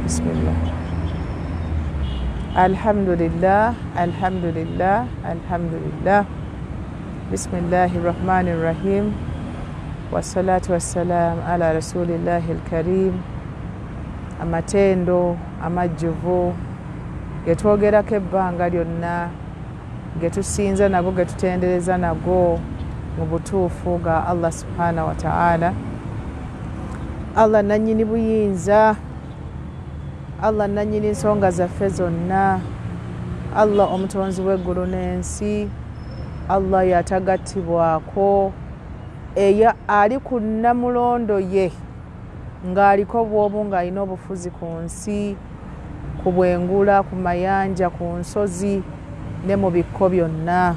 Bismillah. Alhamdulillah, alhamdulillah, alhamdulillah. Bismillahirrahmanirrahim. Wassalatu wassalam ala rasulillahil karim. Amatendo amajjuvu getwogerako ebbanga lyonna, getusinza nago, getutendereza nago mu butuufu ga Allah subhanahu wa ta'ala. Allah nannyini buyinza, Allah nannyini nsonga zaffe zonna, Allah omutonzi w'eggulu n'ensi, Allah yatagattibwako, ali ku nnamulondo ye ng'aliko bw'omu ng'alina obufuzi ku nsi, ku bwengula, ku mayanja, ku nsozi ne mu bikko byonna.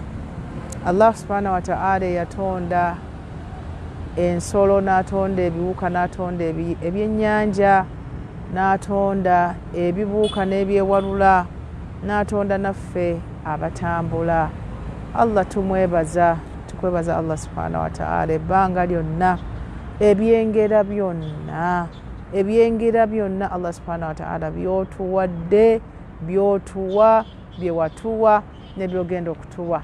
Allah subhanahu wa ta'ala yatonda ensolo, n'atonda ebiwuka, n'atonda ebyennyanja, n'atonda ebibuuka n'ebyewalula, n'atonda naffe abatambula. Allah tumwebaza, tukwebaza Allah subhanahu wa ta'ala ebbanga lyonna, ebyengera byonna Allah subhanahu wa ta'ala byotuwadde, byotuwa, byewatuwa ne byogenda okutuwa.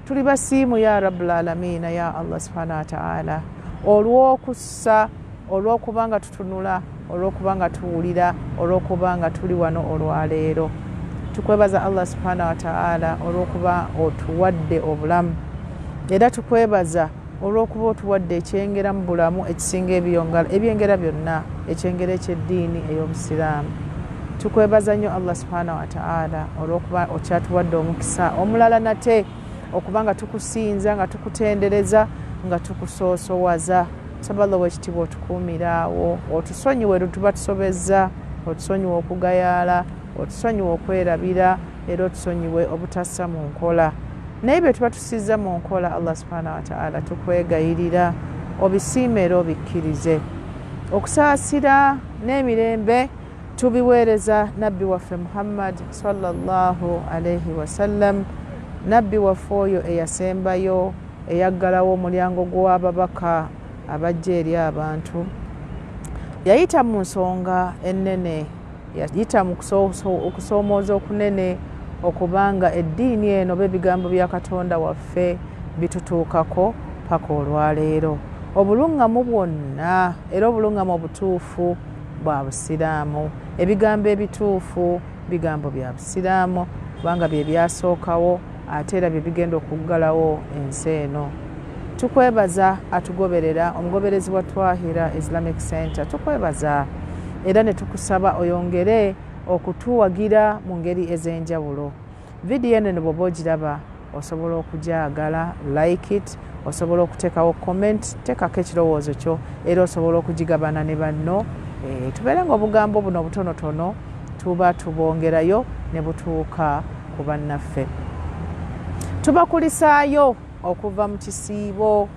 Tuli basiimu ya Rabbul Alamina, ya Allah subhanahu wa ta'ala, olw'okussa, olw'okubanga tutunula, olw'okubanga tuwulira, olw'okubanga tuli wano olwaleero. Tukwebaza Allah subhanahu wa ta'ala olw'okuba otuwadde obulamu, era tukwebaza olw'okuba otuwadde ekyengera mu bulamu ekisinga ebyengera byonna, ekyengera eky'eddiini ey'Obusiraamu. Tukwebaza nnyo Allah subhanahu wa ta'ala olw'okuba okyatuwadde omukisa omulala nate okuba nga tukusinza, nga tukutendereza, nga tukusoosowaza. Saballa w'ekitiibwa otukuumiraawo, otusonyiwe lutuba tusobezza, otusonyiwe okugayaala, otusonyiwe okwerabira, era otusonyiwe obutassa mu nkola. Naye bye tuba tusizza mu nkola, Allah subhanahu wa ta'ala tukwegayirira obisiime era obikkirize. Okusaasira n'emirembe tubiweereza nabbi waffe Muhammad sallallahu alayhi wasallam, nabbi waffe oyo eyasembayo, eyaggalawo omulyango gw'ababaka abajja eri abantu. Yayita mu nsonga ennene, yayita mu okusoomooza okunene, okubanga eddiini eno b'ebigambo bya Katonda waffe bitutuukako paka olwaleero. Obuluŋŋamu bwonna era obuluŋŋamu obutuufu bwa Busiraamu. Ebigambo ebituufu bigambo bya Busiraamu kubanga bye byasookawo ate era bye bigenda okuggalawo ensi eno. Tukwebaza atugoberera, omugoberezi wa Twahirah Islamic Center, tukwebaza era ne tukusaba oyongere okutuwagira mu ngeri ez'enjawulo. Vidiyo eno bw'oba ogiraba osobola okugyagala, like it, osobola okuteekawo comment, teekako ekirowoozo kyo, era osobola okugigabana ne banno. Tubeere nga obugambo buno obutonotono tuba tubongerayo ne butuuka ku bannaffe. Tubakulisaayo okuva mu kisiibo.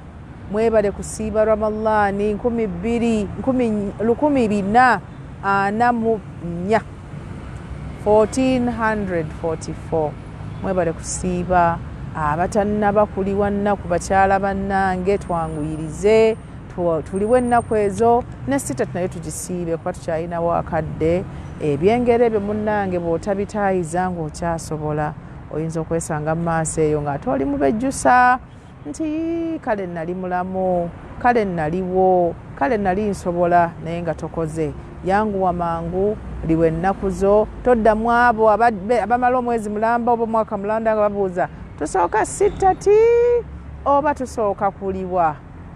Mwebale kusiiba Ramadaani 1444 1444. Mwebale kusiiba. Abatannaba kuliwa nnaku bakyala bannange twanguyirize, tuliwe ennaku ezo ne sitatu naye tugisiibe kuba tukyalinawo akadde. Ebyengere ebyo munnange bw'otabitaayiza ng'okyasobola oyinza okwesanga mu maaso eyo ng'ate oli mubejjusa nti kale nali mulamu, kale naliwo, kale nali nsobola, naye nga tokoze. Yanguwa mangu, liwe ennaku zo, toddamu abo abamala omwezi mulamba oba omwaka mulanda nga babuuza tusooka sitati oba tusooka kuliwa.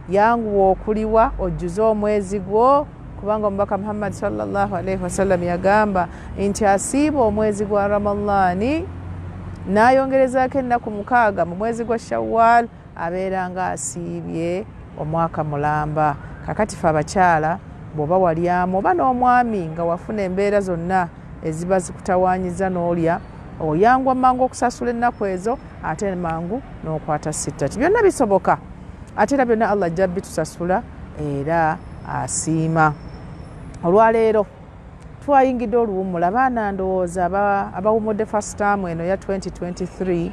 Yanguwa okuliwa ojjuze omwezi gwo, kubanga omubaka Muhammad sallallahu alayhi wasallam yagamba nti asiiba omwezi gwa Ramadaani n'ayongerezaako ennaku 6 mu mwezi gwa Shawwal abeera nga asiibye omwaka mulamba. Kakati fe abakyala bw'oba walyamu oba n'omwami nga wafuna embeera zonna eziba zikutawaanyiza n'olya, oyangwa mangu okusasula ennaku ezo ate mangu n'okwata sitati. Byonna bisoboka ate era byonna Allah ajja bitusasula era asiima. Olwaleero twayingidde oluwummula. Abaana ndowooza abawummudde first term eno ya 2023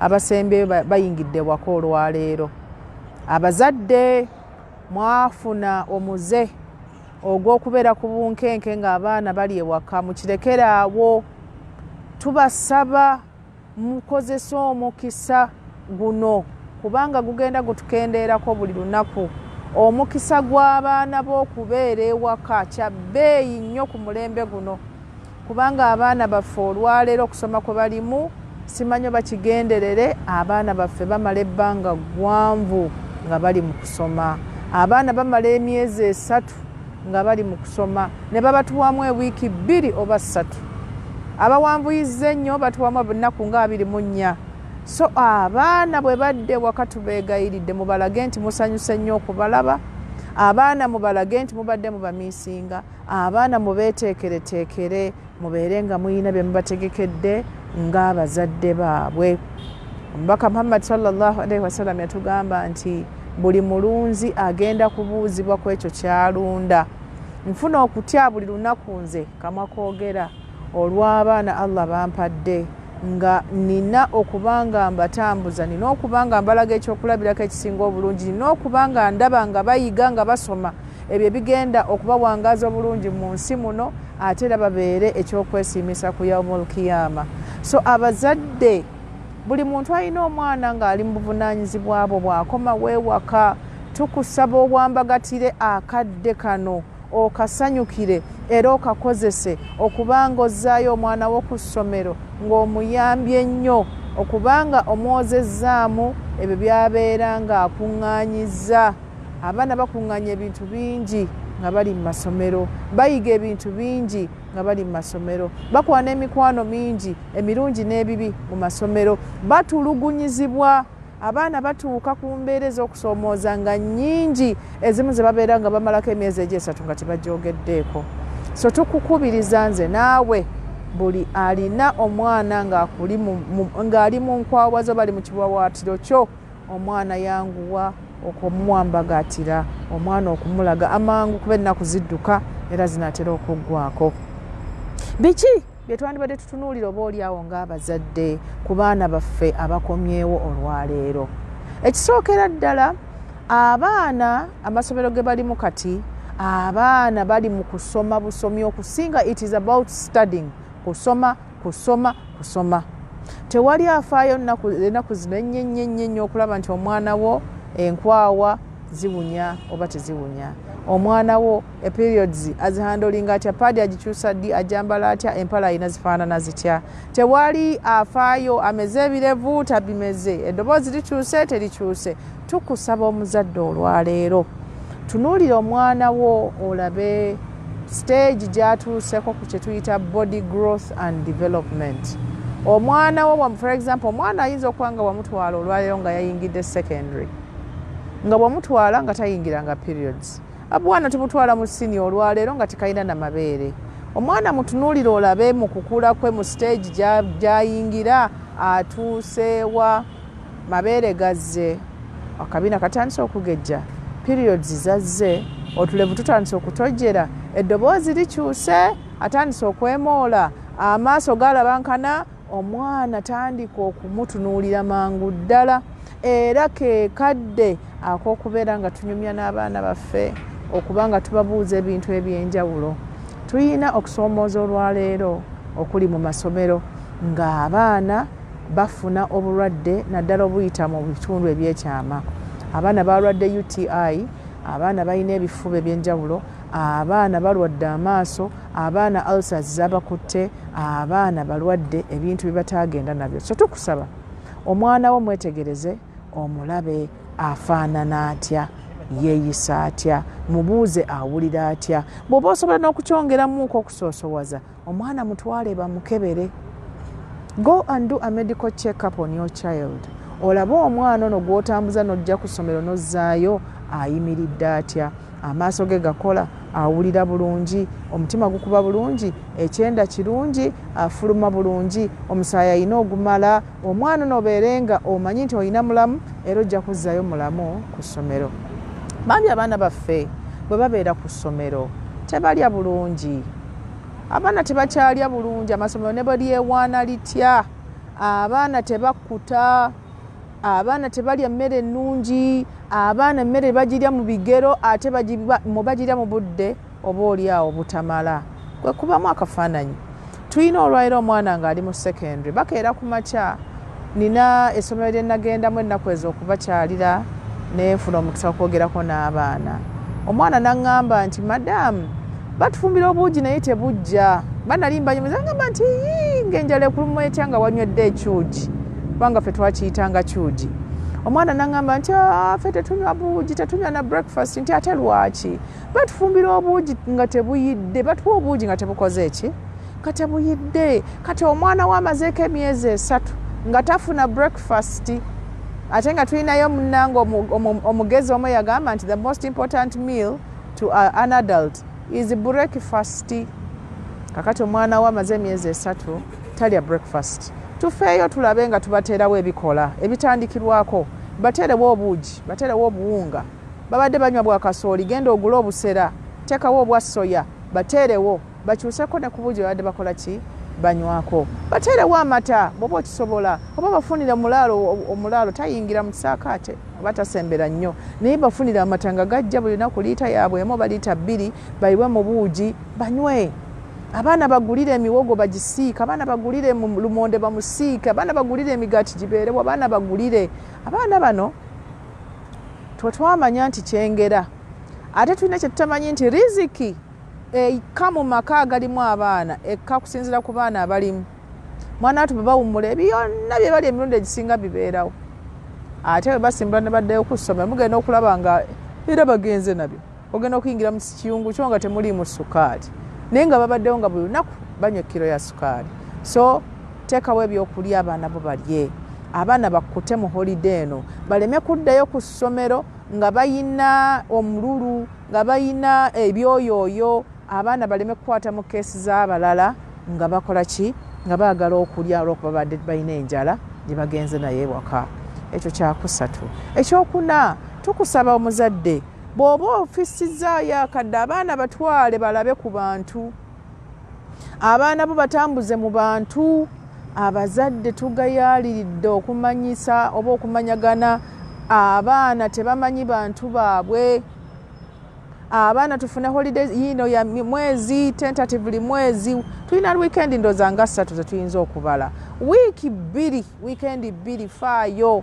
abasembeyo bayingidde waka olwaleero. Abazadde mwafuna omuze ogw'okubeera ku bunkenke ng'abaana bali ewaka mukirekere awo. Tubasaba mukozesa omukisa guno kubanga gugenda gutukendeerako buli lunaku. Omukisa gw'abaana b'okubeera ewaka kya bbeeyi nnyo ku mulembe guno kubanga abaana baffe olwaleero okusoma kwe balimu simanyi bakigenderere. Abaana baffe bamala ebbanga ggwanvu nga bali mu kusoma. Abaana bamala emyezi 3 nga bali mu kusoma ne babatuwamu ewiiki 2 oba 3. Abawanvuyizza ennyo batuwamu ennaku nga 24. So abaana bwe badde waka tubeegayiridde mubalage nti musanyuse nnyo okubalaba. Abaana mubalage nti mubadde mubamiisinga. Abaana mubeeteekereteekere mubeere nga muyina bye mubategekedde ng'abazadde baabwe. Omubaka Muhammad sallallahu alaihi wasallam yatugamba nti buli mulunzi agenda kubuuzibwa ku ekyo kyalunda. Nfuna okutya buli lunaku nze kamwa koogera olw'abaana Allah bampadde nga nina okubanga mbatambuza, nina okubanga mbalaga ekyokulabirako ekisinga obulungi, nina okubanga ndaba nga bayiga nga basoma ebyo bigenda okubawangaza obulungi mu nsi muno ate era babeere ekyokwesiimisa ku yaumul kiyama. So abazadde, buli muntu alina omwana ng'ali mu buvunaanyizibwa bwo bw'akoma weewaka, tukusaba obwambagatire akadde kano okasanyukire era okakozese okubanga ozzaayo omwana wo ku ssomero ng'omuyambye nnyo okubanga omwozezzaamu ebyo byabeera ng'akuŋŋaanyizza. Abaana bakuŋŋaanya ebintu bingi nga bali mu masomero, bayiga ebintu bingi nga bali mu masomero, bakwana emikwano mingi emirungi n'ebibi mu masomero, batulugunyizibwa. Abaana batuuka ku mbeera ez'okusoomooza nga nnyingi, ezimu ze babeera nga bamalako emyezi egy'esatu nga tebajogeddeeko. So tukukubiriza nze naawe, buli alina omwana ng'ali mu nkwawa zo bali mu kiwawaatiro kyo, omwana yanguwa okumuwambagatira, omwana okumulaga amangu kuba ennaku zidduka era zinaatera okuggwako. Biki bye twandibadde tutunuulira oba oliawo ng'abazadde ku baana baffe abakomyewo olwaleero? Ekisookera ddala, abaana amasomero ge balimu kati, abaana bali mu kusoma busomi okusinga. It is about studying. Kusoma, kusoma, kusoma. Tewali afaayo ennaku zino ennyo okulaba nti omwana wo enkwawa ziwunya oba teziwunya. Omwana wo periods azihandolinga atya, paadi agikyusa ddi, ajambala atya, empala alina zifaanana zitya. Tewali afaayo ameze ebirevu tabimeze, eddoboozi likyuse terikyuse. Tukusaba omuzadde olwaleero, tunuulire omwana wo olabe stage gy'atuuseko ku kye tuyita body growth and development. Omwana wo, for example, omwana ayinza okuba nga wamutwala olwaleero nga yayingidde secondary, nga bwamutwala nga tayingiranga periods. Abwana tubutwala mu senior olwaleero nga tekalina na mabeere. Omwana mutunuulire olabe mu kukula kwe mu stage gy'ayingira atuusewa, mabeere gazze, akabina katandise okugejja, periods zazze, otulevu tutandise okutojjera, eddoboozi likyuse, atandise okwemoola, amaaso galabankana. Omwana tandika okumutunuulira mangu ddala, era ke kadde ak'okubeera nga tunyumya n'abaana baffe okuba nga tubabuuza ebintu eby'enjawulo. Tuyina okusoomooza olwaleero okuli mu masomero ng'abaana bafuna obulwadde naddala obuyita mu bitundu ebyekyama. Abaana balwadde UTI, abaana balina ebifuba eby'enjawulo, abaana balwadde amaaso, abaana ulcers zabakutte, abaana balwadde ebintu bye bataagenda nabyo. So tukusaba omwana wo mwetegereze, omulabe afaanana atya, yeeyisa atya, mubuuze awulira atya. Bw'oba osobola n'okukyongeramuuko okusoosowaza, omwana mutwale bamukebere. Go and do a medical check-up on your child. Olabe omwana ono gw'otambuza n'ojja ku ssomero n'ozzaayo ayimiridde atya, amaaso ge gakola, awulira bulungi, omutima gukuba bulungi, ekyenda kirungi, afuluma bulungi, omusaayi ayina ogumala. Omwana n'obeere nga omanyi nti olina mulamu era ojja kuzzaayo mulamu ku ssomero. Bambi abaana baffe bwe babeera ku ssomero tebalya bulungi. Abaana tebakyalya bulungi, amasomero ne bwe lyewaana litya, abaana tebakkuta, abaana tebalya mmere ennungi, abaana emmere bagirya mu bigero ate bagirya mu budde oba oli awo butamala kwe kubamu akafaananyi. Tulina olwaliro omwana ng'ali mu secondary bakeera ku makya. Nina essomero lye nagendamu ennaku ezo okubakyalira neefuna omukisa okwogerako n'abaana. Omwana n'aŋŋamba nti madamu batufumbira obuugi naye tebujja. Banalimba nyumiza ngamba nti ng'enjala ekuluma etya nga wanywedde ekyugi kubanga ffe twakiyitanga kyugi. Omwana n'aŋŋamba nti ffe tetunywa buugi tetunywa na breakfast nti ate lwaki batufumbira obuugi nga tebuyidde batuwa obuugi nga tebukoze eki nga tebuyidde. Kati omwana we amazeeko emyezi 3 nga tafuna breakfast ate nga tulinayo munnange omugezi omu yagamba nti the most important meal to an adult is breakfast. Kakati omwana we amaze emyezi 3 talya breakfast. Tufeeyo tulabe nga tubateerawo ebikola ebitandikirwako. Bateerewo obuugi bateerewo obuwunga. Babadde banywa bwa kasooli genda ogula obusera teekawo obwa soya bateerewo bakyuseko ne ku buugi babadde bakola ki banywako. Bateerewo amata bw'oba okisobola oba bafunire omulaalo tayingira mu kisaakaate oba tasembera nnyo naye bafunire amata nga gajja buli lunaku liita yaabwe emu oba liita 2 bayiwe mu buugi banywe. Abaana bagulire emiwogo bagisiika, abaana bagulire lumonde bamusiike, abaana bagulire emigaati gibeerewo, abaana bagulire. Abaana bano twamanya nti kyengera. Ate tulina kye tutamanyi nti riziki ekka mu maka agalimu abaana ekka kusinziira ku baana abalimu. Mwana watu babawummula byonna bye bali emirundi egisinga bibeerawo. Ate bwe basimbula ne baddeyo ku ssomero mugenda okulaba nga era bagenze nabyo. Ogenda okuyingira mu kiyungu kyo nga temuliimu sukaali. Naye nga babaddewo nga buli lunaku banywa kiro ya sukaali. So teekawo ebyokulya abaana bo balye. Abaana bakkute mu holiday eno baleme kuddayo ku ssomero nga bayina omululu nga bayina ebyoyooyo. Abaana baleme kukwata mu keesi z'abalala nga bakola ki nga baagala okulya olw'okuba badde balina enjala gye bagenze naye ewaka. Ekyo kyakusatu. Ekyokuna tukusaba omuzadde bw'oba ofisizaayo akadde abaana batwale balabe ku bantu. Abaana bo batambuze mu bantu. Abazadde tugayaaliridde okumanyisa oba okumanyagana abaana tebamanyi bantu baabwe. Abaana tufune holidays yino ya mwezi tentatively mwezi tulina weekend ndoza nga 3 ze tuyinza okubala. Wiiki 2 weekend 2 faayo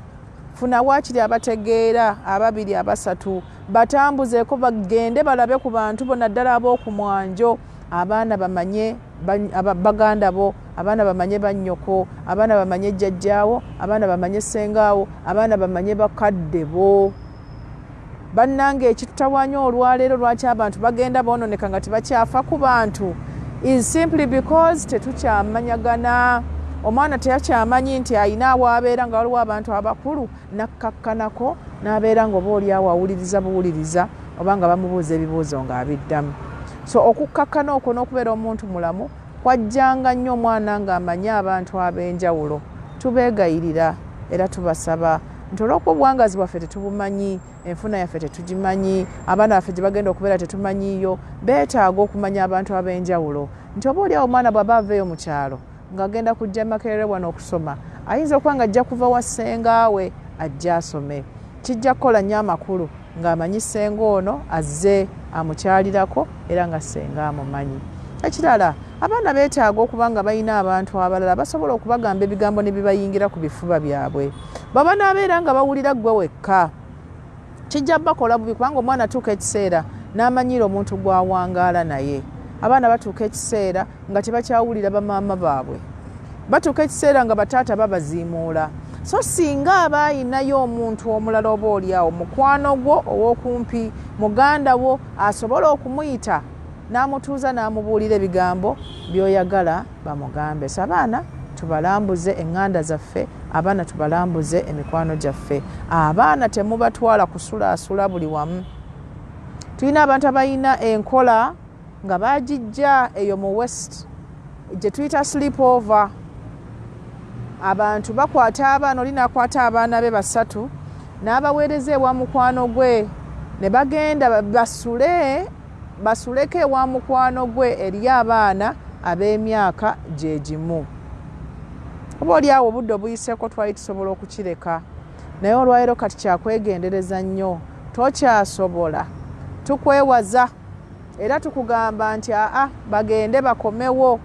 funa waakiri abategeera 2 3 batambuzeeko bagende balabe ku bantu bonna ddala ab'okumwanjo. Abaana bamanye baganda bo, abaana bamanye bannyoko, abaana bamanye jjajjaawo, abaana bamanye ssengaawo, abaana bamanye bakadde bo. Bannange ekitutawaanya olwaleero lwaki abantu bagenda boononeka nga tebakyafa ku bantu is simply because tetukyamanyagana. Omwana teyakyamanyi nti ayina awabeera nga waliwo abantu abakulu nakkakkanako n'abeera ng'oba oli awo awuliriza buwuliriza oba nga bamubuuza ebibuuzo ng'abiddamu. So okukkakkana okwo n'okubeera omuntu mulamu kwajjanga nnyo omwana ng'amanyi abantu ab'enjawulo. Tubeegayirira era tubasaba nti olw'okuba obuwangazi bwaffe tetubumanyi, enfuna yaffe tetugimanyi, abaana baffe gye bagenda okubeera tetumanyiiyo, beetaaga okumanya abantu ab'enjawulo. Nti oba oli awo omwana bw'aba aveeyo mu kyalo ng'agenda kujja Makerere wano okusoma ayinza okuba nga ajja kuva wa ssengaawe ajja asome. Kijja kukola nnyo amakulu ng'amanyi ssenga ono azze amukyalirako era nga ssenga amumanyi. Ekirala abaana beetaaga okuba nga balina abantu abalala basobola okubagamba ebigambo ne bibayingira ku bifuba byabwe. Baba n'abeera nga bawulira ggwe wekka kijja bakola bubi kubanga omwana atuuka ekiseera n'amanyiira omuntu gw'awangaala naye. Abaana batuuka ekiseera nga tebakyawulira bamaama baabwe. Batuuka ekiseera nga bataata babaziimuula. So singa aba ayinayo omuntu omulala oba oliawo mukwano gwo ow'okumpi muganda wo asobola okumuyita n'amutuuza n'amubuulira ebigambo by'oyagala bamugambe. So abaana tubalambuze eŋŋanda zaffe, abaana tubalambuze emikwano gyaffe. Abaana temubatwala kusulaasula buli wamu. Tulina abantu abalina enkola nga bagijja eyo mu West gye tuyita sleep over. Abantu bakwata abaana, oli n'akwata abaana be 3 n'abaweereza ewa mukwano gwe ne bagenda basuleko ewa mukwano gwe eri abaana ab'emyaka gye gimu. Oba oli awo obudde obuyiseeko twali tusobola okukireka naye olwaleero kati kyakwegendereza nnyo. Tokyasobola tukwewaza era tukugamba nti bagende bakomewo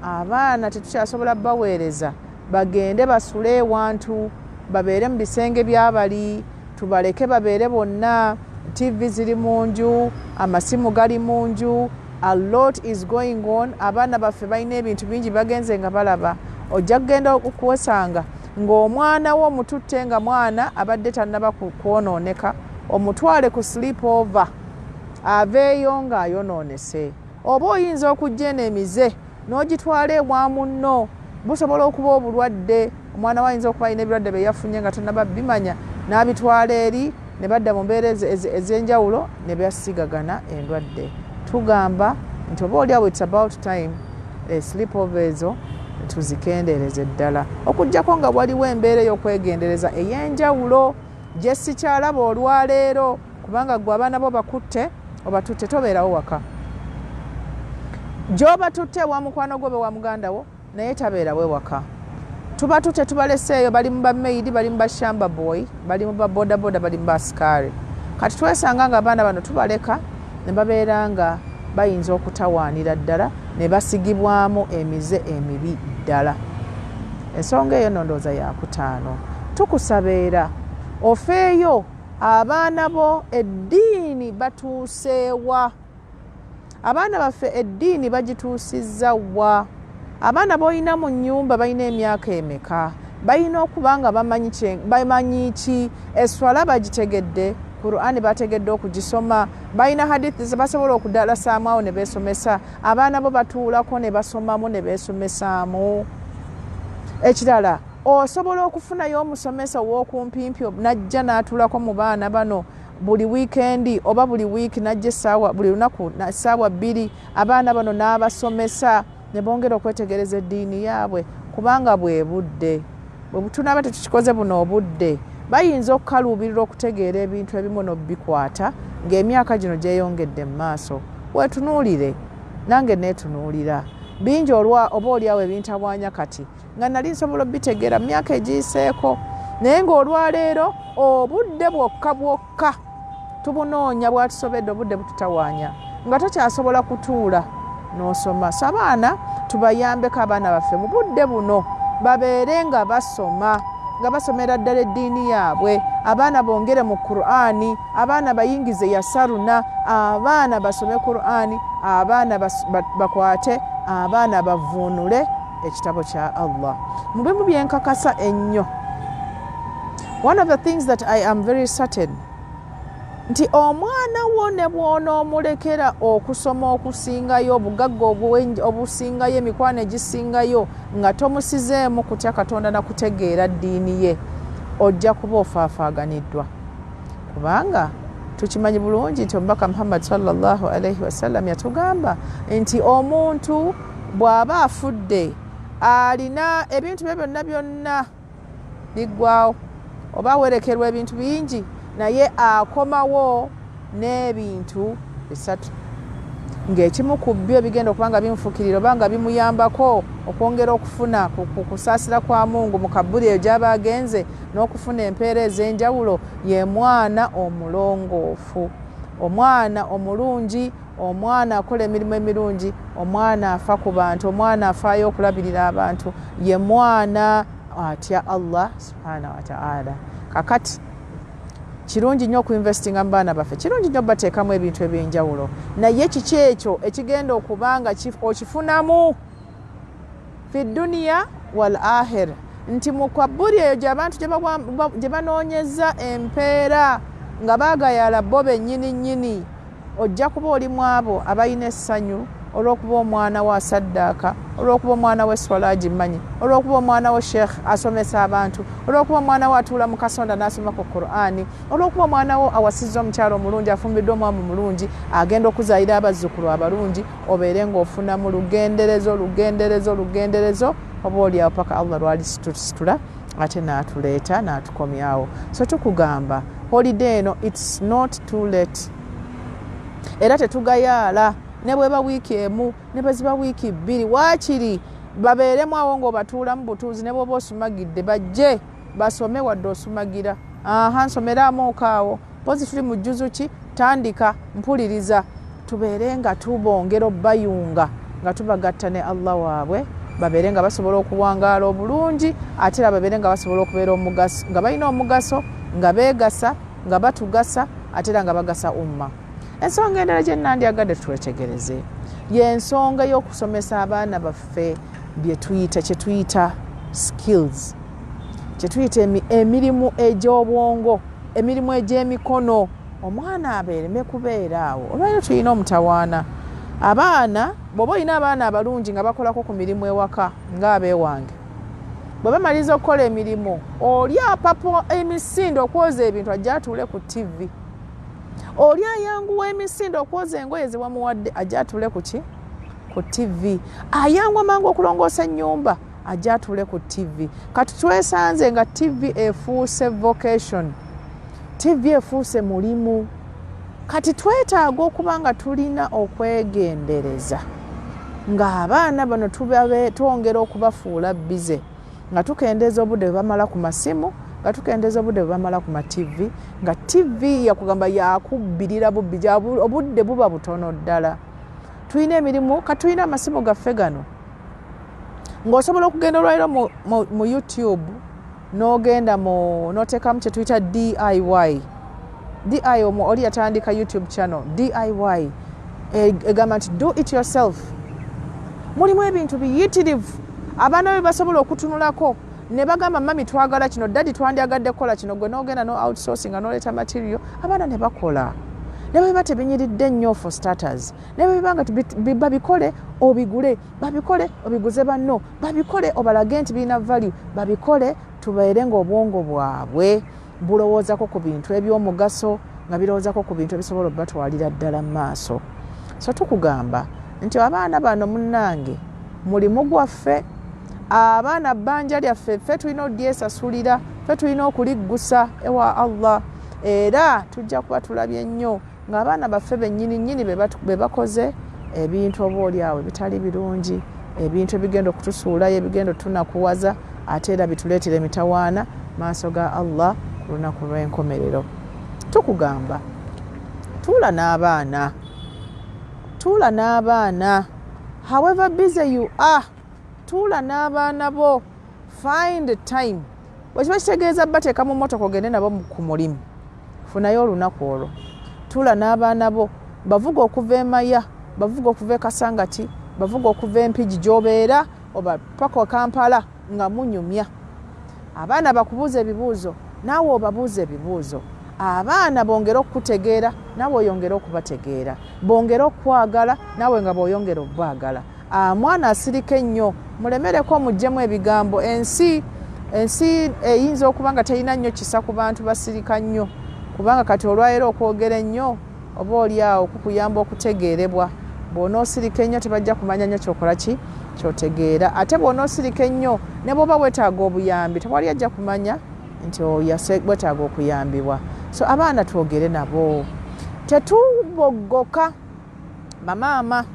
abaana tetukyasobola baweereza bagende basule ewantu babeere mu bisenge byabali tubaleke babeere bonna TV ziri mu nju amasimu gali mu nju a lot is going on abaana baffe balina ebintu bingi bagenze nga balaba ojja kugenda okuwesanga ng'omwana wo omututte nga mwana abadde tannaba kwonooneka omutwale ku sleep over aveeyo ng'ayonoonese oba oyinza okujja eno emize n'ogitwala ewa munno busobola okuba obulwadde omwana we ayinza okuba alina ebirwadde bye yafunye nga tonnaba bimanya n'abitwala eri ne badda mu mbeera ez'enjawulo ne byasigagana endwadde tugamba nti oba oliawo it's about time sleep over ezo tuzikendeereze ddala okuggyako nga waliwo embeera ey'okwegendereza ey'enjawulo gye sikyalaba olwaleero kubanga gwe abaana bo bakutte obatutte tobeerawo waka gy'oba tutte wa mukwano gwo be wa muganda wo naye tabeerawo waka tuba tutte tubaleseeyo bali mu bameyidi bali mu bashamba boy bali mu babodaboda bali mu basikaari kati twesanga nga abaana bano tubaleka ne babeera nga bayinza okutawaanira ddala ne basigibwamu emize emibi ddala ensonga eyo nondooza yakutaano tukusabeera ofeeyo abaana bo eddiini batuuseewa abaana baffe eddiini bagituusizza wa abaana boyina mu nnyumba balina emyaka emeka balina okuba nga bamanyi ki eswala bagitegedde Qur'ani bategedde okugisoma balina hadithi ze basobola okudalasaamu awo ne beesomesa abaana bo batuulako ne basomamu ne beesomesaamu ekirala osobola okufunayo omusomesa w'okumpimpi najja n'atuulako mu baana bano buli wiikendi oba buli wiiki najja buli lunaku essaawa 2 abaana bano n'abasomesa ne bongera okwetegereza eddiini yaabwe kubanga bwe budde bwe tunaaba tetukikoze buno obudde bayinza okukaluubirira okutegeera ebintu ebimu n'obikwata ng'emyaka gino gyeyongedde mu maaso weetunuulire nange neetunuulira bingi oba oliawo ebintawaanya kati nga nali nsobola obitegeera mu myaka egiyiseeko naye ng'olwaleero obudde bwokka bwokka tubunoonya bwatusobedde obudde bututawaanya nga tokyasobola kutuula n'osoma so abaana tubayambeko abaana baffe mu budde buno babeere nga basoma nga basomera ddala eddiini yaabwe abaana bongere mu Qur'ani abaana bayingize yasaruna abaana basome Qur'ani abaana bakwate abaana bavuunule ekitabo kya Allah mu bimu byenkakasa ennyo one of the things that I am very certain nti omwana wo ne bw'onoomulekera okusoma okusingayo obugagga obusingayo emikwano egisingayo nga tomusizeemu kutya Katonda na kutegeera ddiini ye ojja kuba ofaafaaganiddwa kubanga tukimanyi bulungi nti omubaka Muhammad sallallahu alaihi wasallam yatugamba nti omuntu bw'aba afudde alina ebintu bye byonna biggwawo oba awerekerwa ebintu bingi naye akomawo n'ebintu 3 ng'ekimu ku byo bigenda okuba nga bimufuukirira oba nga bimuyambako okwongera okufuna kusaasira kwa Mungu mu kabuli eyo gy'aba agenze n'okufuna empeera ez'enjawulo ye mwana omulongoofu omwana omulungi omwana akola emirimu emirungi omwana afa ku bantu omwana afaayo okulabirira abantu ye mwana atya Allah subhanahu wa ta'ala kakati kirungi nnyo okuinvestinga mu baana baffe kirungi nnyo bateekamu ebintu eby'enjawulo naye kiki ekyo ekigenda okubanga okifunamu fi duniya wal akhira nti mu kabuli eyo gy'abantu gye banoonyeza empeera nga baagayala bo bennyini ojja kuba oli mu abo abalina essanyu olw'okuba omwana wa saddaaka olw'okuba omwana we swala agimanyi olw'okuba omwana we sheekh asomesa abantu olw'okuba omwana we atuula mu kasonda n'asoma ku Qur'ani olw'okuba omwana we awasizza omukyalo omulungi afumbiddwa omwami omulungi agenda okuzaayira abazzukulu abalungi obeere ng'ofunamu lugenderezo oba oliawo paka Allah lwalisitula ate n'atuleeta n'atukomyawo so tukugamba holiday eno it's not too late era tetugayaala ne bweba wiiki emu ne bweziba wiiki 2 waakiri babeeremu awo ng'obatuulamu butuuzi ne bw'oba osumagidde bajje basome wadde osumagira nsomeramu okaawo pozi tuli mu jjuzu ki tandika mpuliriza tubeere nga tubongera bayunga nga tubagatta ne Allah waabwe babeere nga basobola okuwangaala obulungi ate era babeere nga basobola okubeera omugaso nga balina omugaso nga beegasa nga batugasa ate era nga bagasa umma. Ensonga endala gye nandyagadde twetegereze y'ensonga y'okusomesa abaana baffe kye tuyita skills, kye tuyita emirimu egy'obwongo, emirimu egy'emikono. Omwana abeereme kubeera awo. Olwaleero tulina omutawaana. Abaana bw'oba olina abaana abalungi nga bakolako ku mirimu ewaka ng'abeewange, bwe bamaliza okukola emirimu oli apapo emisindo okwoza ebintu ajja atuule ku TV. Oli ayanguwa emisindo okwoza engoye ze wamuwadde ajja atuule ku ki? Ku TV. Ayanguwa mangu okulongoosa ennyumba ajja atuule ku TV. Kati twesanze nga TV efuuse vocation, TV efuuse mulimu. Kati twetaaga okuba nga tulina okwegendereza ng'abaana bano twongera okubafuula bize nga tukendeeza obudde bwe bamala ku masimu, nga tukendeeza obudde bwe bamala ku ma-TV, nga TV yakugamba yakubbirira bubbi, obudde buba butono ddala. Tulina emirimu, kati tulina amasimu gaffe gano ng'osobola okugenda olwaliro mu YouTube n'ogenda n'oteekamu kye tuyita DIY. DIY oli yatandika YouTube channel DIY egamba nti do it yourself. Mulimu ebintu biyitirivu abaana be basobola okutunulako ne bagamba mami twagala kino, daddy twandyagadde kukola kino, gwe n'ogenda no outsourcing n'oleeta material, abaana ne bakola. Ne bwe biba tebinyiridde nnyo for starters, ne bwe biba nga babikole obigule, babikole obiguze banno, babikole obalage nti birina value, babikole tubeere ng'obwongo bwabwe bulowoozako ku bintu eby'omugaso, nga birowoozako ku bintu ebisobola okubatwalira ddala mu maaso. So tukugamba nti abaana bano munnange mulimu gwaffe, abaana bbanja lyaffe ffe tulina odyesasulira, ffe tulina okuliggusa ewa Allah, era tujja kuba tulabye nnyo ng'abaana baffe bennyini be bakoze ebintu obaolyawo ebitali birungi, ebintu ebigenda okutusuulayo, ebigenda otunakuwaza, ate era bituleetera emitawaana maaso ga Allah ku lunaku lw'enkomerero. Tukugamba tuula n'abaana, however busy you are, tuula n'abaana bo, find time. Bwe kiba kitegeeza bateeka mu mmotoka ogende nabo ku mulimu, funayo olunaku olwo. Tuula n'abaana bo, bavuga okuva Emaya, bavuga okuva e Kasangati, bavuga okuva Empigi gy'obeera, oba paka Kampala nga munyumya. Abaana bakubuuza ebibuuzo, naawe obabuuza ebibuuzo. Abaana bongera okukutegeera, naawe oyongera okubategeera. Bongera okukwagala, naawe nga bw'oyongera okubaagala. Mwana asirika ennyo, mulemereko muggyemu ebigambo. Ensi eyinza okuba nga terina nnyo kisa ku bantu basirika nnyo, kubanga kati olwaleero okwogera ennyo oba oliawo kukuyamba okutegeerebwa. Bw'onoosirika ennyo tebajja kumanya nnyo kyokola ki kyotegeera. Ate bw'onoosirika ennyo ne bw'oba weetaaga obuyambi tewali ajja kumanya nti weetaaga okuyambibwa. So abaana twogere nabo, tetuboggoka. Bamaama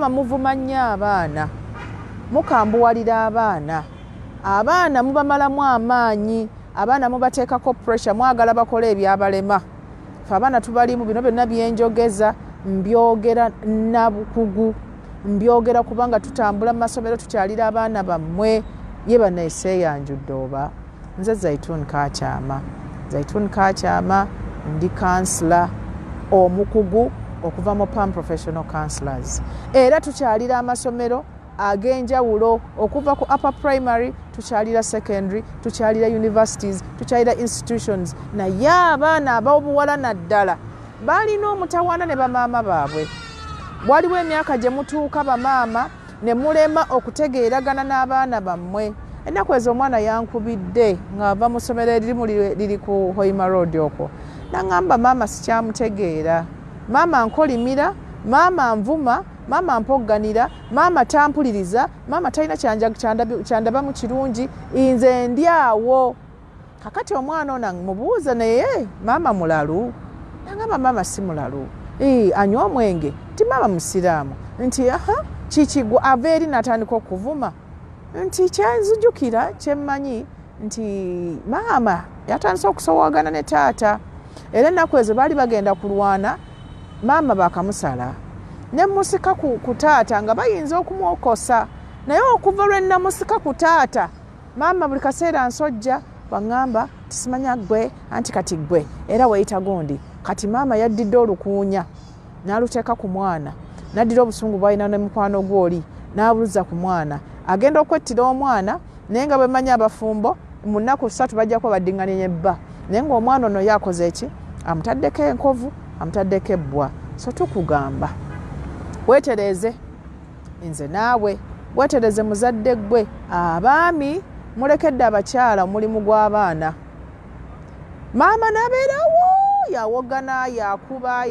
muvuma nnyo abaana, mukambuwalira abaana mubamalamu amaanyi, abaana mubateekako pressure, mwagala bakole ebyabalema. Ffe abaana tubalimu, bino byonna byenjogeza mbyogera nabukugu, mbyogera kubanga tutambula mu masomero tukyalira abaana bammwe. Ye banneeseeyanjudde oba. Nze Zaitun Kakyaama, ndi kansula omukugu okuva mu PAM Professional Counselors. Era tukyalira amasomero ag'enjawulo okuva ku upper primary, tukyalira secondary, tukyalira universities, tukyalira institutions. Naye abaana ab'obuwala naddala balina omutawaana ne bamaama baabwe. Waliwo emyaka gye mutuuka bamaama ne mulema okutegeeragana n'abaana bammwe. Ennaku ezo omwana yankubidde ng'ava mu ssomero eririmu liri ku Hoima Road okwo. N'aŋŋamba maama sikyamutegeera, maama nkolimira, maama nvuma, maama mpogganira, maama tampuliriza, maama talina kyandabamu kirungi, nze ndi awo. Kakati omwana ono mubuuza naye maama mulalu? N'aŋŋamba maama si mulalu. Anywa omwenge? Nti maama musiraamu. Nti kikigwa ava eri n'atandika okuvuma. Nti kyenzijukira kyemmanyi nti maama yatandise okusowagana ne taata. era ennaku ezo baali bagenda kulwana maama bakamusala ne musika ku taata nga bayinza okumwokosa naye okuva lwe namusika ku taata maama buli kaseera nsojja baŋŋamba tisimanya ggwe anti kati ggwe era weyita gundi kati maama yaddidde olukuunya n'aluteeka ku mwana n'addira obusungu bw'alina ne mukwano gw'oli n'abuluza ku mwana agenda okwettira omwana naye nga bwe manya abafumbo mu nnaku 3 bajja kuba baddiŋŋanye bba naye ng'omwana ono yakoze eki amutaddeko enkovu amutaddeko ebbwa so tukugamba weetereeze nze naawe weetereze muzadde ggwe abaami mulekedde abakyala omulimu gw'abaana maama n'abeerawo yawogana yakuba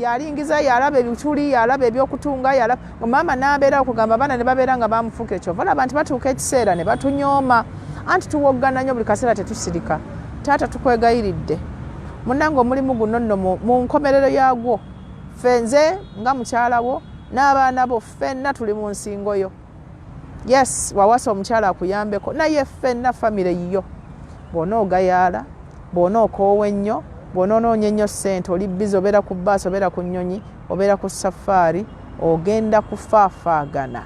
yalingiza yalaba ebituli yalaba ebyokutunga maama n'abeerawo kugamba abaana ne babeera nga bamufuuka ekyovu olaba nti batuuka ekiseera ne batunyooma anti tuwoggana nnyo buli kaseera tetusirika taata tukwegayiridde munnange omulimu guno nno mu nkomerero yaagwo ffe nze nga mukyalawo n'abaana bo ffenna tuli mu nsingo yo yes wawasa omukyala akuyambeko naye ffenna famire yiyo bw'ona ogayaala bw'ona okoowa ennyo bw'ona onoonya ennyo ssente oli bbizi obeera ku bbaasi obeera ku nnyonyi obeera ku safaari ogenda kufaafaagana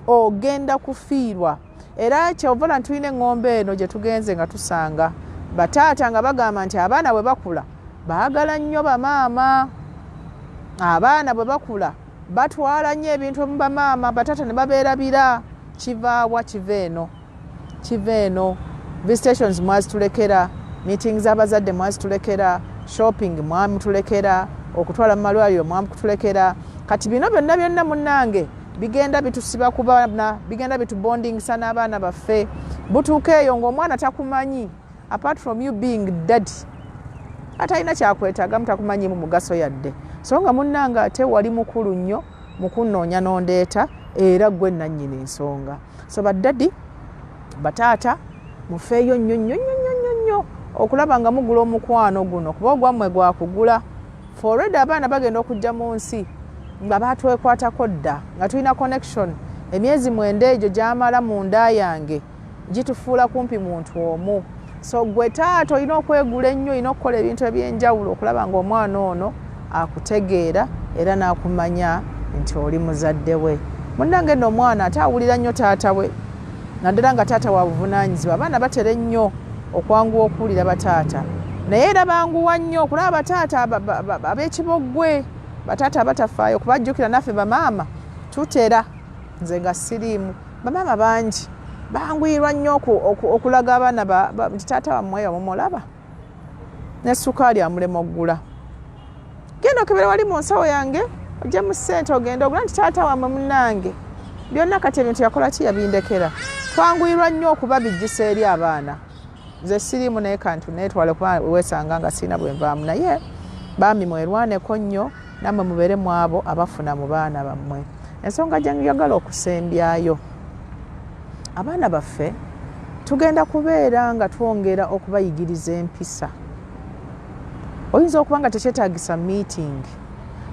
ogenda kufiirwa era kyovola nti tulina eŋŋombe eno gye tugenze nga tusanga bataata nga bagamba nti abaana bwe bakula baagala nnyo bamaama abaana bwe bakula batwala nnyo ebintu mu bamaama bataata ne babeerabira kivaawa kiva eno visitations mwazitulekera meetings abazadde mwazitulekera shopping mwamutulekera okutwala mu malwaliro mwamutulekera kati bino byonna munnange bigenda bitusiba ku baana bigenda bitubondingisa n'abaana baffe butuuka eyo ng'omwana takumanyi apart from you being daddy atalina kyakwetaaga mutakumanyimu mugaso yadde so nga munnange ate wali mukulu nnyo mukunoonya n'ondeeta era gwe nannyini ensonga so baddadi bataata mufeeyo nnyo okulaba nga mugula omukwano guno kuba ogwammwe gwakugula foredi abaana bagenda okujja mu nsi nga batwekwatako dda nga tulina connection emyezi 9 egyo gyamala mu nda yange gitufuula kumpi muntu omu so gwe taata olina okwegula ennyo olina okukola ebintu ebyenjawulo okulaba nga omwana ono akutegeera era n'akumanya nti oli muzadde we munnange nno omwana ate awulira nnyo taata we naddala nga taata wa buvunaanyizibwa abaana batera ennyo okwanguwa okuwulira bataata naye era banguwa nnyo okulaba bataata ab'ekiboggwe bataata abatafaayo kubajjukira naffe bamaama tutera nze nga siriimu bamaama bangi bangwirwa nnyo okulaga abaana nti taata wammwe mumulaba ne sukaali amulema okugula genda okebera wali mu nsawo yange ojje mu ssente ogenda ogula nti taata wammwe munnange byonna kati ebintu yakola ki yabindekera twangwirwa nnyo okuba bijjisa eri abaana nze siriimu naye kantu neetwale kuba weesanga nga sirina bwe nvaamu naye baami mwerwaneko nnyo nammwe mubeere mu abo abafuna mu baana bammwe ensonga gye njagala okusembyayo abaana baffe tugenda kubeera nga twongera okubayigiriza empisa oyinza okuba nga tekyetaagisa meeting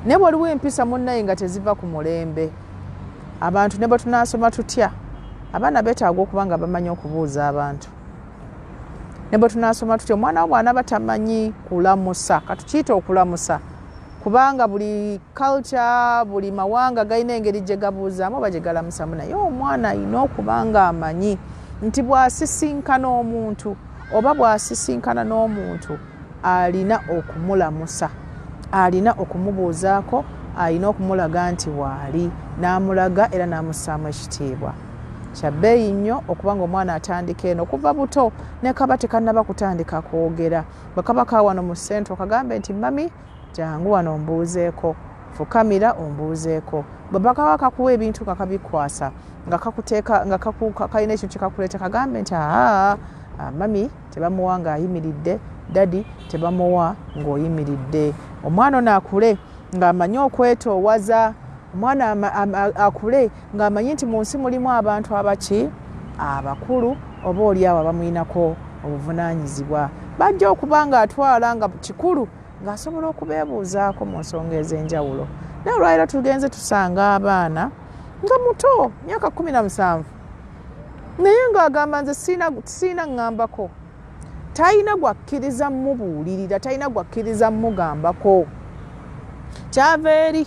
naye waliwo empisa munnaye nga teziva ku mulembe abantu ne bwe tunaasoma tutya abaana beetaaga okuba nga bamanyi okubuuza abantu ne bwe tunaasoma tutya omwana wo bwana batamanyi kulamusa katukiyita okulamusa kubanga buli culture buli mawanga galina engeri gye gabuuzaamu oba gye galamusamu naye omwana alina okuba nga amanyi nti bw'asisinkana omuntu oba bw'asisinkana n'omuntu alina okumulamusa alina okumubuuzaako alina okumulaga nti waali n'amulaga era n'amussaamu ekitiibwa kyabbeeyi nnyo okuba nga omwana atandika eno okuva buto ne kaba tekannaba kutandika kwogera bwe kaba kaawano mu ssente okagambe nti mami jangu wano ombuuzeeko fukamira ombuuzeeko bwe bakawa kakuwa ebintu nga kabikwasa nga kakuteeka nga kalina ekintu kyekakuleeta kagambe nti mami tebamuwa ng'ayimiridde dadi tebamuwa ng'oyimiridde omwana ono akule ng'amanyi okwetoowaza omwana akule ng'amanyi nti mu nsi mulimu abantu abaki abakulu oba oliawo abamuyinako obuvunaanyizibwa bajja okuba ng'atwala nga kikulu ng'asobola okubeebuuzaako mu nsonga ez'enjawulo naye olwaliro tugenze tusanga abaana nga muto myaka 17 naye ng'agamba nze siina ngambako talina gwakkiriza mubuulirira, talina gwakkiriza mugambako. Kyava eri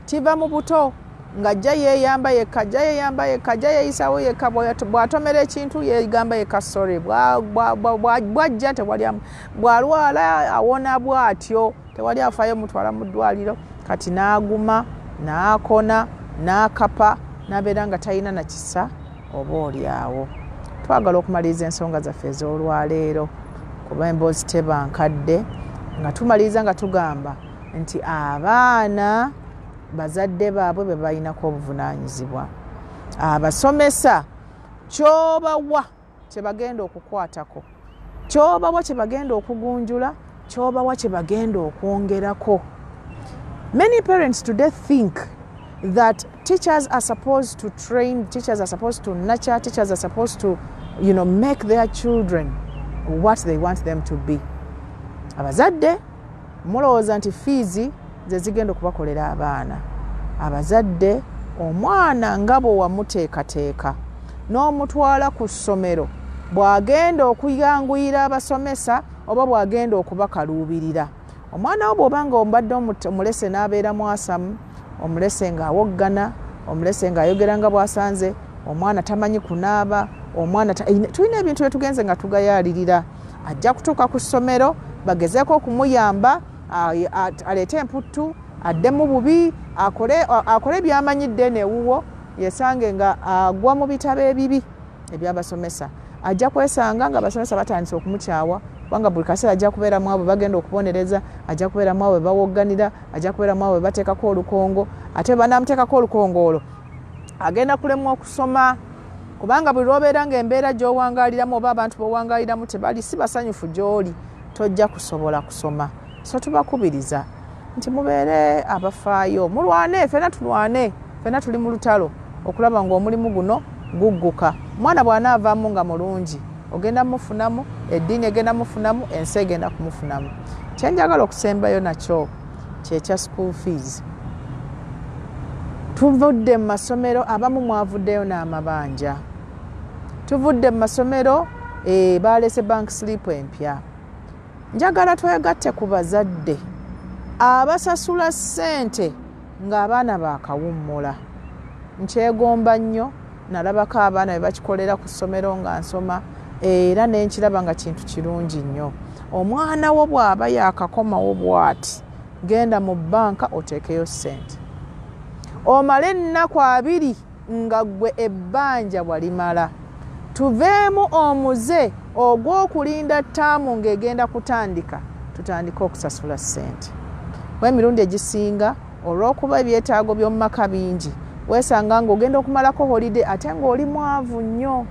kiva mu buto ng'ajja yeeyamba yekka, ajja yeeyamba yekka, ajja yeeyisawo yekka, bw'atomera ekintu yeegamba yekka sorry, bw'ajja tewali, bw'alwala awona bw'atyo, tewali afaayo mutwala mu ddwaliro. Kati n'aguma n'akona n'akapa n'abeera nga talina na kisa oba olyawo. Twagala okumaliriza ensonga zaffe ez'olwaleero kuba emboozi teba nkadde, nga tumaliriza nga tugamba nti abaana bazadde baabwe be balinako obuvunaanyizibwa. Abasomesa ky'obawa kye bagenda okukwatako, ky'obawa kye bagenda okugunjula, ky'obawa kye bagenda okwongerako. Many parents today think that teachers are supposed to train, teachers are supposed to nurture, teachers are supposed to, make their children what they want them to be. Abazadde mulowooza nti fiizi ze zigenda okubakolera abaana. Abazadde omwana nga bwe wamuteekateeka n'omutwala ku ssomero bw'agenda okuyanguyira abasomesa oba bw'agenda okubakaluubirira. Omwana wo bw'oba nga ombadde omulese n'abeera mwasamu, omulese ng'awoggana, omulese ng'ayogera nga bw'asanze, omwana tamanyi kunaaba, omwana tulina ebintu bye tugenze nga tugayaalirira. Ajja kutuuka ku ssomero bagezeeko okumuyamba aleete emputtu, addemu bubi, akole by'amanyidde n'ewuwo, yesange nga agwa mu bitabo ebibi eby'abasomesa. Ajja kwesanga nga abasomesa batandise okumukyawa, kubanga buli kaseera ajja kubeeramu abo bagenda okubonereza, ajja kubeeramu abo bawogganira, ajja kubeeramu abo bateekako olukongo, ate banaamuteekako olukongo olwo agenda kulemwa okusoma, kubanga buli lw'obeera ng'embeera gy'owangaaliramu oba abantu b'owangaaliramu tebali si basanyufu gy'oli, tojja kusobola kusoma. So tubakubiriza nti mubeere abafaayo, mulwane, ffenna tulwane, ffenna tuli mu lutalo okulaba ng'omulimu guno gugguka. Omwana bw'anaavaamu nga mulungi ogenda mufunamu, eddiini egenda mufunamu, ensi egenda kumufunamu. Kyenjagala okusembayo nakyo kyekya school fees. Tuvudde mu masomero, abamu mwavuddeyo n'amabanja. Tuvudde mu masomero baalese bank slip empya. Njagala twegatte ku bazadde abasasula ssente ng'abaana baakawummula. Nkyegomba nnyo, nalabako abaana be bakikolera ku ssomero nga nsoma, era nenkiraba nga kintu kirungi nnyo. Omwana wo bw'aba yaakakomawo bw'ati, genda mu bbanka oteekeyo ssente. Omale ennaku 2 nga ggwe ebbanja walimala. Tuveemu omuze ogw'okulinda ttaamu ng'egenda kutandika, tutandike okusasula ssente. Emirundi egisinga olw'okuba ebyetaago by'omu maka bingi, weesanga ng'ogenda okumalako holiday ate ng'oli mwavu nnyo.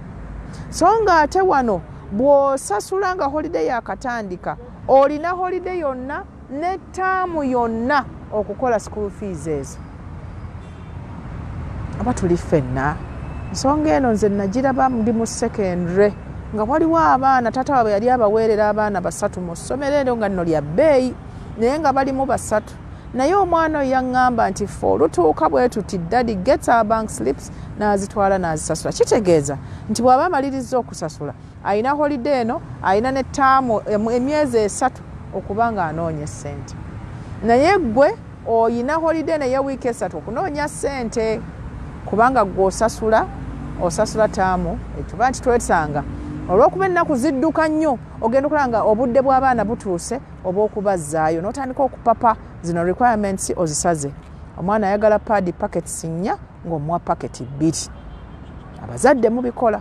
So ng'ate wano bw'osasula nga holiday yakatandika, olina holiday yonna ne ttaamu yonna okukola school fees ezo. Aba tuli ffenna. Nsonga eno nze nagiraba ndi mu secondary nga waliwo abaana taata waabwe yali abaweerera abaana 3 mu ssomero eryo nga nno lya bbeeyi, naye nga balimu 3. Naye omwana oyo yaŋŋamba nti ffe olutuuka bwe tuti daddy gets our bank slips n'azitwala n'azisasula. Kitegeeza nti bw'aba amaliriza okusasula alina holiday eno, alina ne ttaamu emyezi 3 okuba nga anoonya ssente. Naye ggwe oyina holiday naye wiiki 3 okunoonya ssente, kubanga osasula ttaamu etuba nti twesanga olw'okuba ennaku zidduka nnyo ogenda okulanga obudde bw'abaana butuuse oba okubazzaayo n'otandika okupapa zino requirements ozisaze. Omwana ayagala paadi packets 4 ng'omuwa packet 2. Abazadde mubikola.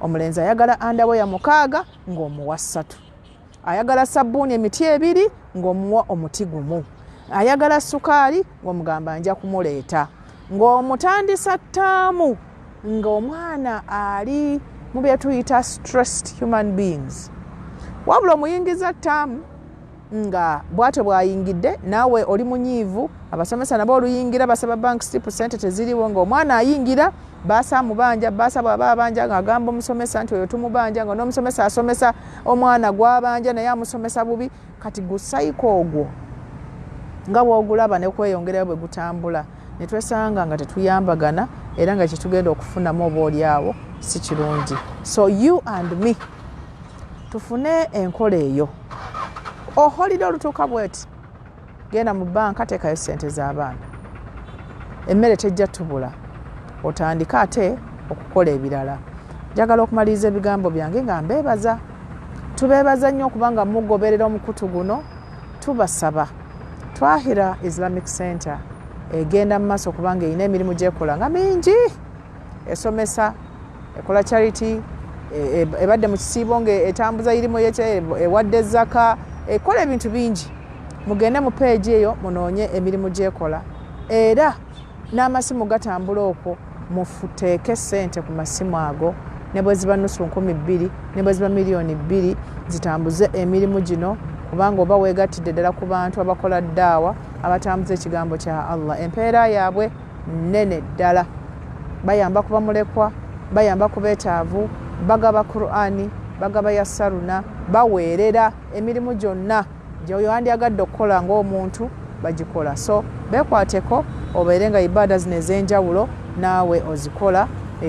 Omulenzi ayagala underwear 6 ng'omuwa 3. Ayagala sabbuuni emiti 2 ng'omuwa omuti gumu. Ayagala sukaali ng'omugamba nja kumuleeta. Ng'omutandisa ttaamu ng'omwana ali mu bye tuyita stressed human beings. Wabula omuyingiza ttaamu nga bw'atyo bw'ayingidde naawe oli munyiivu, abasomesa nabo oluyingira basaba bank slip ssente teziriwo, ng'omwana ayingira baasa amubanja, baasa bw'aba abanja ng'agamba omusomesa nti oyo tumubanja, nga n'omusomesa asomesa omwana gw'abanja naye amusomesa bubi. Kati gusayiko ogwo nga bw'ogulaba ne kweyongerayo bwe gutambula, ne twesanga nga tetuyambagana era nga kyetugenda okufunamu oba oli awo si kirungi. So you and me tufune enkola eyo. Oholide olutuuka bweti genda mu banka teekayo ssente z'abaana, emmere tejja tubula, otandika ate okukola ebirala. Njagala okumaliriza ebigambo byange nga mbeebaza. Tubeebaza nnyo okubanga mugoberera omukutu guno. Tubasaba Twahirah Islamic Center egenda mu maaso kubanga erina emirimu gy'ekola nga mingi. Esomesa, ekola charity, ebadde mu kisiibo ng'etambuza irimu ewadde zaka, ekola ebintu bingi. Mugende mu peegi eyo munoonye emirimu gy'ekola. Era n'amasimu gatambula okwo, muteeke ssente ku masimu ago, ne bwe ziba nusu 200,000 ne bwe ziba miliyoni 2 zitambuze emirimu gino, kubanga oba weegattidde ddala ku bantu abakola ddaawa abatambuza ekigambo kya Allah. Empeera yaabwe nnene ddala. Bayamba ku bamulekwa, bayamba ku beetaavu, bagaba Qur'ani, bagaba yassaruna, baweerera emirimu gyonna gy'oyandyagadde okukola ng'omuntu bagikola. So beekwateko obeere nga ibaada zino ez'enjawulo naawe ozikola.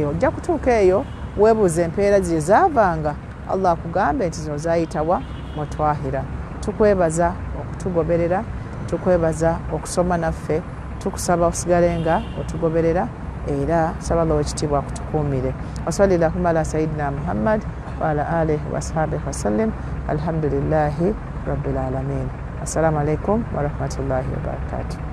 Ojja kutuuka eyo weebuuza empeera gye zaavanga, Allah akugambe nti zino zaayitawa mu Twahirah. Tukwebaza okutugoberera, tukwebaza okusoma naffe, tukusaba osigale nga otugoberera era saba Allah ekitiibwa akutukuumire. Wa sallallahu ala sayyidina Muhammad wa ala alihi wa sahbihi wa sallim. Alhamdulillahi rabbil alamin. Assalamu alaikum wa rahmatullahi wa barakatuh.